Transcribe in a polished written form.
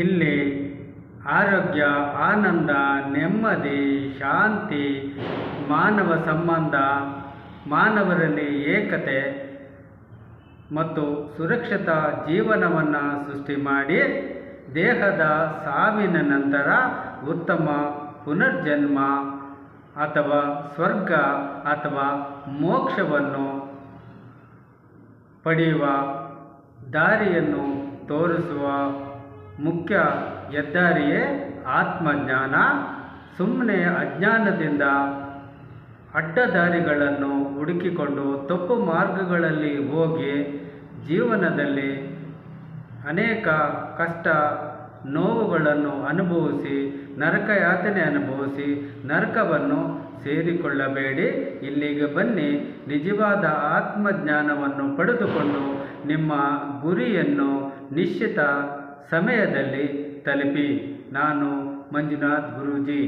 ಇಲ್ಲಿ ಆರೋಗ್ಯ, ಆನಂದ, ನೆಮ್ಮದಿ, ಶಾಂತಿ, ಮಾನವ ಸಂಬಂಧ, ಮಾನವರಲ್ಲಿ ಏಕತೆ ಮತ್ತು ಸುರಕ್ಷಿತ ಜೀವನವನ್ನು ಸೃಷ್ಟಿ ಮಾಡಿ ದೇಹದ ಸಾವಿನ ನಂತರ ಉತ್ತಮ ಪುನರ್ಜನ್ಮ ಅಥವಾ ಸ್ವರ್ಗ ಅಥವಾ ಮೋಕ್ಷವನ್ನು ಪಡೆಯುವ ದಾರಿಯನ್ನು ತೋರಿಸುವ ಮುಖ್ಯ ಹೆದ್ದಾರಿಯೇ ಆತ್ಮಜ್ಞಾನ. ಸುಮ್ಮನೆ ಅಜ್ಞಾನದಿಂದ ಅಡ್ಡದಾರಿಗಳನ್ನು ಹುಡುಕಿಕೊಂಡು ತಪ್ಪು ಮಾರ್ಗಗಳಲ್ಲಿ ಹೋಗಿ ಜೀವನದಲ್ಲಿ ಅನೇಕ ಕಷ್ಟ ನೋವುಗಳನ್ನು ಅನುಭವಿಸಿ ನರಕ ಯಾತನೆ ಅನುಭವಿಸಿ ನರಕವನ್ನು ಸೇರಿಕೊಳ್ಳಬೇಡಿ. ಇಲ್ಲಿಗೆ ಬನ್ನಿ, ನಿಜವಾದ ಆತ್ಮಜ್ಞಾನವನ್ನು ಪಡೆದುಕೊಂಡು ನಿಮ್ಮ ಗುರಿಯನ್ನು ನಿಶ್ಚಿತ ಸಮಯದಲ್ಲಿ ತಲುಪಿ. ನಾನು ಮಂಜುನಾಥ್ ಗುರೂಜಿ.